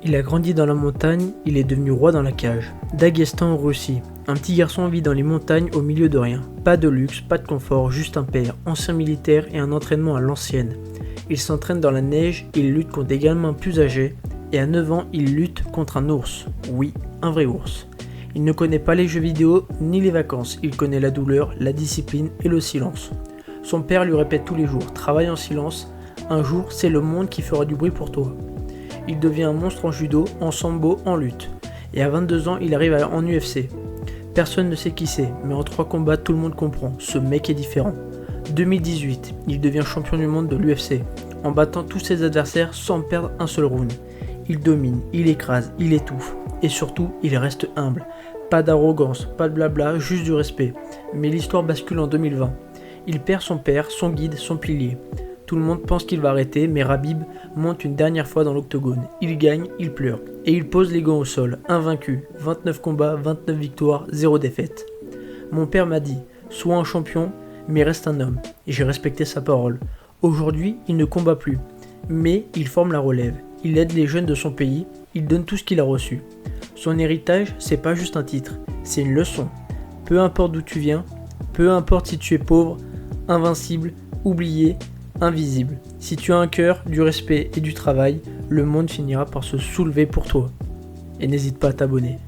Il a grandi dans la montagne, il est devenu roi dans la cage. Daghestan en Russie. Un petit garçon vit dans les montagnes au milieu de rien. Pas de luxe, pas de confort, juste un père, ancien militaire et un entraînement à l'ancienne. Il s'entraîne dans la neige, il lutte contre des gamins plus âgés, et à 9 ans, il lutte contre un ours. Oui, un vrai ours. Il ne connaît pas les jeux vidéo ni les vacances, il connaît la douleur, la discipline et le silence. Son père lui répète tous les jours, travaille en silence, un jour c'est le monde qui fera du bruit pour toi. Il devient un monstre en judo, en sambo, en lutte. Et à 22 ans, il arrive en UFC. Personne ne sait qui c'est, mais en 3 combats, tout le monde comprend, ce mec est différent. 2018, il devient champion du monde de l'UFC, en battant tous ses adversaires sans perdre un seul round. Il domine, il écrase, il étouffe, et surtout, il reste humble. Pas d'arrogance, pas de blabla, juste du respect. Mais l'histoire bascule en 2020. Il perd son père, son guide, son pilier. Tout le monde pense qu'il va arrêter, mais Khabib monte une dernière fois dans l'octogone. Il gagne, il pleure, et il pose les gants au sol, invaincu. 29 combats, 29 victoires, 0 défaite. Mon père m'a dit, sois un champion, mais reste un homme, et j'ai respecté sa parole. Aujourd'hui, il ne combat plus, mais il forme la relève. Il aide les jeunes de son pays, il donne tout ce qu'il a reçu. Son héritage, c'est pas juste un titre, c'est une leçon. Peu importe d'où tu viens, peu importe si tu es pauvre, invincible, oublié, invisible. Si tu as un cœur, du respect et du travail, le monde finira par se soulever pour toi. Et n'hésite pas à t'abonner.